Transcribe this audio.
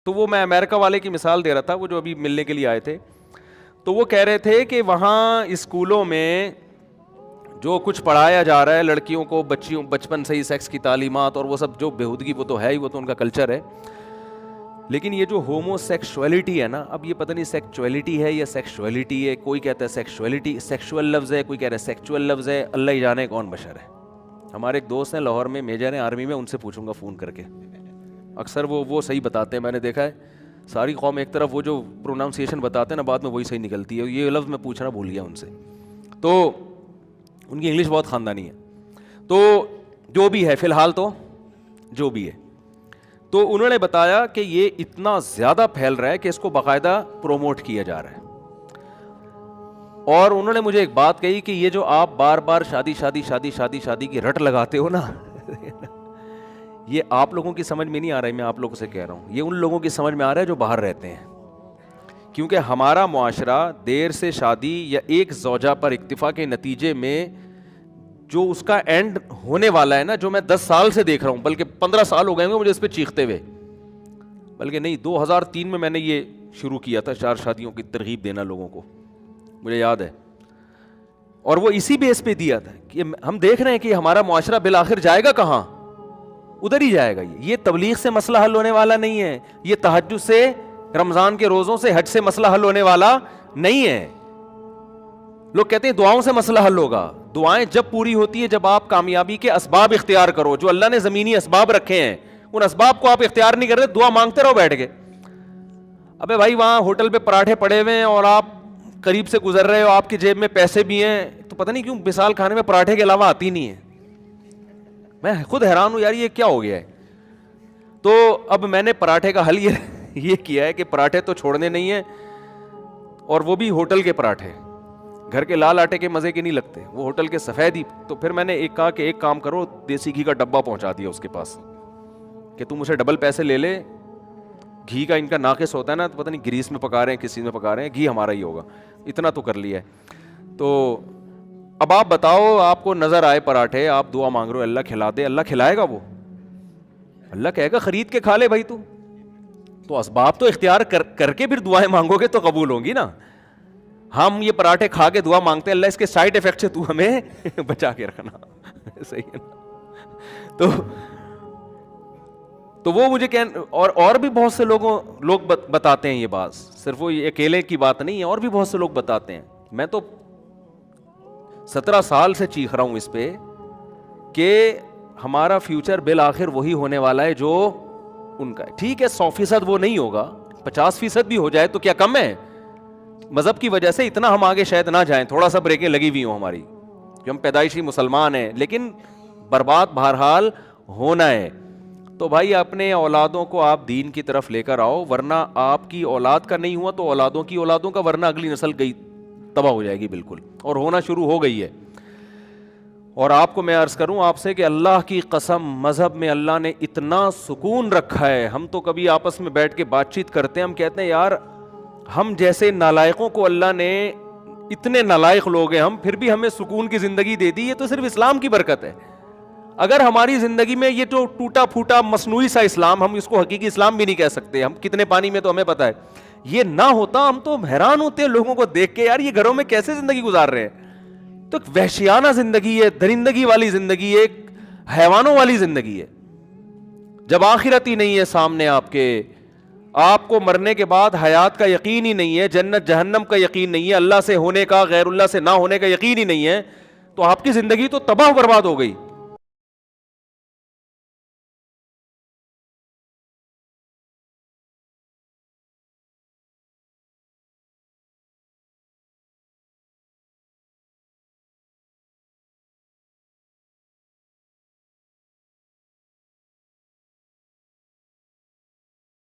تو وہ میں امریکہ والے کی مثال دے رہا تھا, وہ جو ابھی ملنے کے لیے آئے تھے, تو وہ کہہ رہے تھے کہ وہاں اسکولوں میں جو کچھ پڑھایا جا رہا ہے لڑکیوں کو, بچیوں بچپن سے ہی سیکس کی تعلیمات اور وہ سب جو بےہودگی, وہ تو ہے ہی, وہ تو ان کا کلچر ہے. لیکن یہ جو ہومو سیکشولیٹی ہے نا, اب یہ پتہ نہیں سیکچولیٹی ہے یا سیکشولیٹی ہے, کوئی کہتا ہے سیکشولیٹی, سیکشول لفظ ہے, کوئی کہہ رہا ہے سیکچول لفظ ہے, اللہ ہی جانے کون بشر ہے. ہمارے ایک دوست ہیں لاہور میں, میجر ہیں آرمی میں, ان سے پوچھوں گا فون کر کے, اکثر وہ صحیح بتاتے ہیں, میں نے دیکھا ہے. ساری قوم ایک طرف وہ جو پروناؤنسیشن بتاتے ہیں نا, بعد میں وہی صحیح نکلتی ہے. یہ لفظ میں پوچھنا بھول گیا ان سے, تو ان کی انگلش بہت خاندانی ہے. تو جو بھی ہے فی الحال, تو جو بھی ہے, تو انہوں نے بتایا کہ یہ اتنا زیادہ پھیل رہا ہے کہ اس کو باقاعدہ پروموٹ کیا جا رہا ہے. اور انہوں نے مجھے ایک بات کہی کہ یہ جو آپ بار بار شادی کی رٹ لگاتے ہو نا, یہ آپ لوگوں کی سمجھ میں نہیں آ رہا ہے, میں آپ لوگوں سے کہہ رہا ہوں, یہ ان لوگوں کی سمجھ میں آ رہا ہے جو باہر رہتے ہیں. کیونکہ ہمارا معاشرہ دیر سے شادی یا ایک زوجہ پر اکتفا کے نتیجے میں جو اس کا اینڈ ہونے والا ہے نا, جو میں 10 سال سے دیکھ رہا ہوں, بلکہ 15 سال ہو گئے ہوں مجھے اس پہ چیختے ہوئے, بلکہ نہیں 2003 میں نے یہ شروع کیا تھا 4 شادیوں کی ترغیب دینا لوگوں کو, مجھے یاد ہے. اور وہ اسی بیس پہ دیا تھا کہ ہم دیکھ رہے ہیں کہ ہمارا معاشرہ بالآخر جائے گا کہاں, ادھر ہی جائے گا. یہ تبلیغ سے مسئلہ حل ہونے والا نہیں ہے, یہ تہجد سے, رمضان کے روزوں سے, حج سے مسئلہ حل ہونے والا نہیں ہے. لوگ کہتے ہیں دعاؤں سے مسئلہ حل ہوگا. دعائیں جب پوری ہوتی ہے جب آپ کامیابی کے اسباب اختیار کرو, جو اللہ نے زمینی اسباب رکھے ہیں ان اسباب کو آپ اختیار نہیں کر رہے, دعا مانگتے رہو بیٹھ کے. ابے بھائی وہاں ہوٹل پہ پراٹھے پڑے ہوئے ہیں اور آپ قریب سے گزر رہے ہو, آپ کی جیب میں پیسے بھی ہیں, تو پتہ نہیں کیوں مثال کھانے میں پراٹھے کے علاوہ آتی نہیں ہے. میں خود حیران ہوں یار, یہ کیا ہو گیا ہے. تو اب میں نے پراٹھے کا حل یہ کیا ہے کہ پراٹھے تو چھوڑنے نہیں ہیں, اور وہ بھی ہوٹل کے پراٹھے, گھر کے لال آٹے کے مزے کے نہیں لگتے, وہ ہوٹل کے سفید ہی. تو پھر میں نے ایک کہا کہ ایک کام کرو, دیسی گھی کا ڈبہ پہنچا دیا اس کے پاس کہ تم اسے ڈبل پیسے لے لے, گھی کا ان کا ناقص ہوتا ہے نا, تو پتہ نہیں گریس میں پکا رہے ہیں کس چیز میں پکا رہے ہیں, گھی ہمارا ہی ہوگا, اتنا تو کر لیا ہے. تو اب آپ بتاؤ, آپ کو نظر آئے پراٹھے, آپ دعا مانگ رہے ہو اللہ کھلا دے, اللہ کھلائے گا؟ وہ اللہ کہے گا خرید کے کھا لے بھائی تو اسباب تو اختیار کر کے پھر دعائیں مانگو گے تو قبول ہوں گی نا. ہم یہ پراٹھے کھا کے دعا مانگتے ہیں اللہ اس کے سائڈ ایفیکٹ سے تو ہمیں بچا کے رکھنا, صحیح ہے نا. تو وہ مجھے اور بھی بہت سے لوگ بتاتے ہیں یہ بات, صرف وہ اکیلے کی بات نہیں ہے, اور بھی بہت سے لوگ بتاتے ہیں. میں تو 17 سال سے چیخ رہا ہوں اس پہ کہ ہمارا فیوچر بالآخر وہی ہونے والا ہے جو ان کا ہے. ٹھیک ہے 100% وہ نہیں ہوگا, 50% بھی ہو جائے تو کیا کم ہے. مذہب کی وجہ سے اتنا ہم آگے شاید نہ جائیں, تھوڑا سا بریکیں لگی ہوئی ہوں ہماری, کہ ہم پیدائشی مسلمان ہیں, لیکن برباد بہرحال ہونا ہے. تو بھائی اپنے اولادوں کو آپ دین کی طرف لے کر آؤ, ورنہ آپ کی اولاد کا نہیں ہوا تو اولادوں کی اولادوں کا, ورنہ اگلی نسل گئی تباہ ہو جائے گی بالکل, اور ہونا شروع ہو گئی ہے. اور آپ کو میں عرض کروں آپ سے کہ اللہ کی قسم مذہب میں اللہ نے اتنا سکون رکھا ہے. ہم تو کبھی آپس میں بیٹھ کے بات چیت کرتے ہیں, ہم کہتے ہیں یار ہم جیسے نالائقوں کو اللہ نے, اتنے نالائق لوگ ہیں ہم, پھر بھی ہمیں سکون کی زندگی دے دی. یہ تو صرف اسلام کی برکت ہے. اگر ہماری زندگی میں یہ جو ٹوٹا پھوٹا مصنوعی سا اسلام, ہم اس کو حقیقی اسلام بھی نہیں کہہ سکتے, ہم کتنے پانی میں تو ہمیں پتہ ہے, یہ نہ ہوتا ہم تو حیران ہوتے ہیں لوگوں کو دیکھ کے, یار یہ گھروں میں کیسے زندگی گزار رہے ہیں. تو وحشیانہ زندگی ہے, درندگی والی زندگی ہے, حیوانوں والی زندگی ہے. جب آخرت ہی نہیں ہے سامنے آپ کے, آپ کو مرنے کے بعد حیات کا یقین ہی نہیں ہے, جنت جہنم کا یقین نہیں ہے, اللہ سے ہونے کا غیر اللہ سے نہ ہونے کا یقین ہی نہیں ہے, تو آپ کی زندگی تو تباہ و برباد ہو گئی.